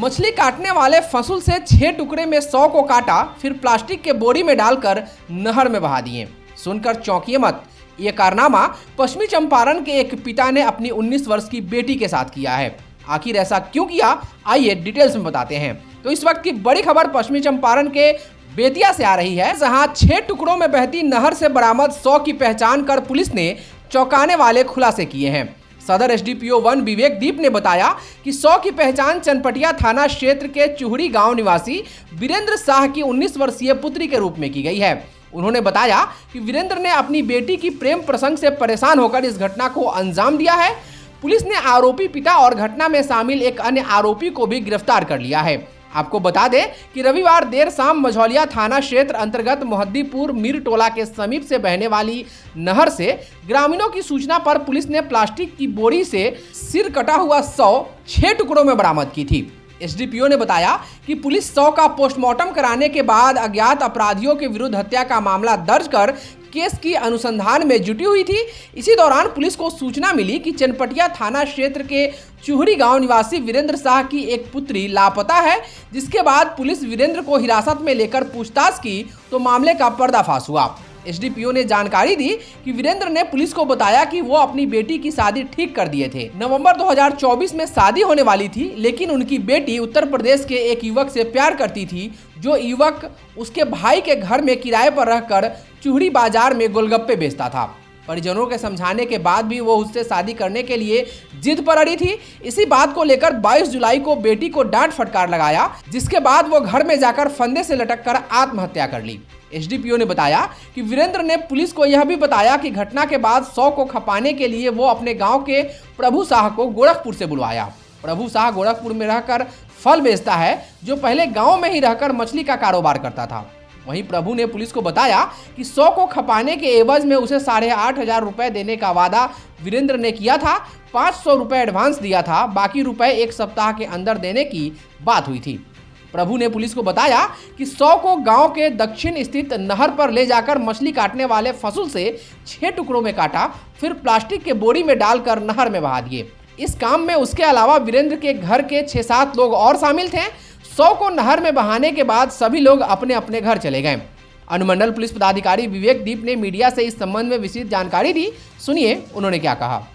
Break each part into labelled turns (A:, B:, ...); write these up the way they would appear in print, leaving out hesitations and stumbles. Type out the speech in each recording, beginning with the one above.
A: मछली काटने वाले फसुल से 6 टुकड़े में 100 को काटा, फिर प्लास्टिक के बोरी में डालकर नहर में बहा दिए। सुनकर चौंकिए मत, ये कारनामा पश्चिमी चंपारण के एक पिता ने अपनी 19 वर्ष की बेटी के साथ किया है। आखिर ऐसा क्यों किया, आइए डिटेल्स में बताते हैं। तो इस वक्त की बड़ी खबर पश्चिमी चंपारण के बेतिया से आ रही है, जहां 6 टुकड़ों में बहती नहर से बरामद 100 की पहचान कर पुलिस ने चौंकाने वाले खुलासे किए हैं। सदर एसडीपीओ 1 विवेक दीप ने बताया कि 100 की पहचान चनपटिया थाना क्षेत्र के चूहड़ी गांव निवासी वीरेंद्र शाह की 19 वर्षीय पुत्री के रूप में की गई है। उन्होंने बताया कि वीरेंद्र ने अपनी बेटी की प्रेम प्रसंग से परेशान होकर इस घटना को अंजाम दिया है। पुलिस ने आरोपी पिता और घटना में शामिल एक अन्य आरोपी को भी गिरफ्तार कर लिया है। आपको बता दें कि रविवार देर शाम मझौलिया थाना क्षेत्र अंतर्गत मोहद्दीपुर मीर टोला के समीप से बहने वाली नहर से ग्रामीणों की सूचना पर पुलिस ने प्लास्टिक की बोरी से सिर कटा हुआ 100 6 टुकड़ों में बरामद की थी। एसडीपीओ ने बताया कि पुलिस 100 का पोस्टमार्टम कराने के बाद अज्ञात अपराधियों के विरुद्ध हत्या का मामला दर्ज कर केस की अनुसंधान में जुटी हुई थी। इसी दौरान पुलिस को सूचना मिली कि चनपटिया थाना क्षेत्र के चूहड़ी गांव निवासी वीरेंद्र शाह की एक पुत्री लापता है, जिसके बाद पुलिस वीरेंद्र को हिरासत में लेकर पूछताछ की तो मामले का पर्दाफाश हुआ। एसडीपीओ ने जानकारी दी कि वीरेंद्र ने पुलिस को बताया कि वो अपनी बेटी की शादी ठीक कर दिए थे। नवंबर 2024 में शादी होने वाली थी, लेकिन उनकी बेटी उत्तर प्रदेश के एक युवक से प्यार करती थी, जो युवक उसके भाई के घर में किराए पर रहकर चूहड़ी बाजार में गोलगप्पे बेचता था। परिजनों के समझाने के बाद भी वो उससे शादी करने के लिए जिद पर अड़ी थी। इसी बात को लेकर 22 जुलाई को बेटी को डांट फटकार लगाया, जिसके बाद वो घर में जाकर फंदे से लटककर आत्महत्या कर ली। एसडीपीओ ने बताया कि वीरेंद्र ने पुलिस को यह भी बताया कि घटना के बाद 100 को खपाने के लिए वो अपने गांव के प्रभु शाह को गोरखपुर से बुलवाया। प्रभु शाह गोरखपुर में रहकर फल बेचता है, जो पहले गांव में ही रहकर मछली का कारोबार करता था। वहीं प्रभु ने पुलिस को बताया कि 100 को खपाने के एवज में उसे 8,500 रुपए देने का वादा वीरेंद्र ने किया था। 500 रुपए एडवांस दिया था, बाकी रुपए 1 सप्ताह के अंदर देने की बात हुई थी। प्रभु ने पुलिस को बताया कि 100 को गांव के दक्षिण स्थित नहर पर ले जाकर मछली काटने वाले फसुल से 6 टुकड़ों में काटा, फिर प्लास्टिक के बोरी में डालकर नहर में बहा दिए। इस काम में उसके अलावा वीरेंद्र के घर के 6-7 लोग और शामिल थे। 100 को नहर में बहाने के बाद सभी लोग अपने अपने घर चले गए। अनुमंडल पुलिस पदाधिकारी विवेक दीप ने मीडिया से इस संबंध में विस्तृत जानकारी दी। सुनिए उन्होंने क्या कहा।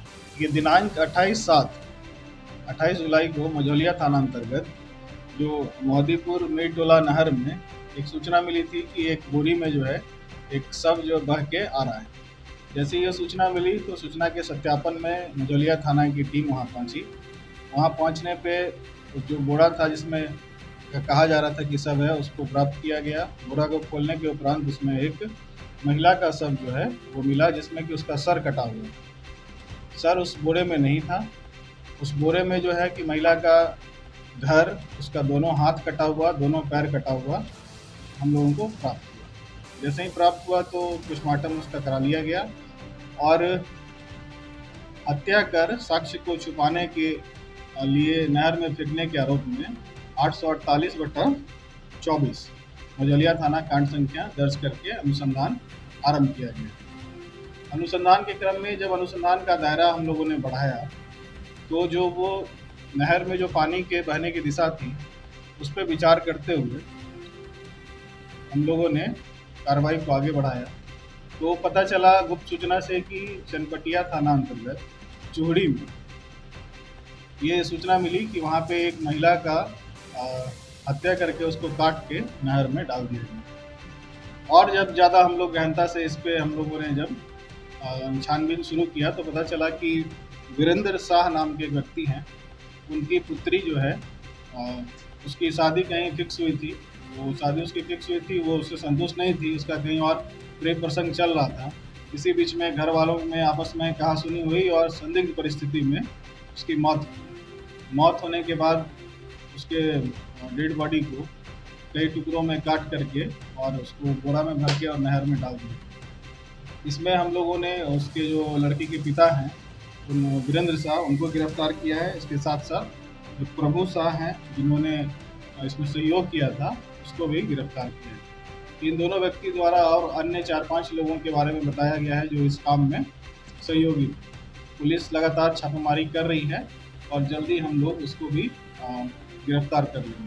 B: ये दिनांक 28 जुलाई को मझौलिया थाना अंतर्गत जो मोहद्दीपुर मीर टोला नहर में एक सूचना मिली थी कि एक बोरी में जो है एक शव जो बह के आ रहा है। जैसे ये सूचना मिली तो सूचना के सत्यापन में मझौलिया थाना की टीम वहाँ पहुँची। वहाँ पहुँचने पे जो बोरा था जिसमें कहा जा रहा था कि शव है, उसको प्राप्त किया गया। बोरा को खोलने के उपरांत उसमें एक महिला का शव जो है वो मिला, जिसमें कि उसका सर कटा हुआ। सर उस बोरे में नहीं था। उस बोरे में जो है कि महिला का घर, उसका दोनों हाथ कटा हुआ, दोनों पैर कटा हुआ हम लोगों को प्राप्त हुआ। जैसे ही प्राप्त हुआ तो पोस्टमार्टम उसका करा लिया गया और हत्या कर साक्ष्य को छुपाने के लिए नहर में फेंकने के आरोप में 848/24 मझौलिया थाना कांड संख्या दर्ज करके अनुसंधान आरंभ किया गया। अनुसंधान के क्रम में जब अनुसंधान का दायरा हम लोगों ने बढ़ाया तो जो वो नहर में जो पानी के बहने की दिशा थी उस पर विचार करते हुए हम लोगों ने कार्रवाई को आगे बढ़ाया। तो पता चला गुप्त सूचना से कि चनपटिया थाना अंतर्गत चूहड़ी में ये सूचना मिली कि वहाँ पे एक महिला का हत्या करके उसको काट के नहर में डाल दिया गया। और जब ज़्यादा हम लोग गहनता से इस पे हम लोगों ने जब छानबीन शुरू किया तो पता चला कि वीरेंद्र शाह नाम के एक व्यक्ति हैं, उनकी पुत्री जो है उसकी शादी कहीं फिक्स हुई थी। वो शादी उसकी फिक्स हुई थी, वो उससे संतुष्ट नहीं थी, उसका कहीं और प्रेम प्रसंग चल रहा था। इसी बीच में घर वालों में आपस में कहासुनी हुई और संदिग्ध परिस्थिति में उसकी मौत होने के बाद उसके डेड बॉडी को कई टुकड़ों में काट करके और उसको बोरा में भर के और नहर में डाल दिया। इसमें हम लोगों ने उसके जो लड़की के पिता हैं वीरेंद्र शाह, उनको गिरफ्तार किया है। इसके साथ साथ जो प्रभु शाह हैं जिन्होंने इसमें सहयोग किया था, उसको भी गिरफ्तार किया है। इन दोनों व्यक्ति द्वारा और अन्य 4-5 लोगों के बारे में बताया गया है जो इस काम में सहयोगी। पुलिस लगातार छापेमारी कर रही है और जल्दी हम लोग इसको भी गिरफ्तार कर लिया।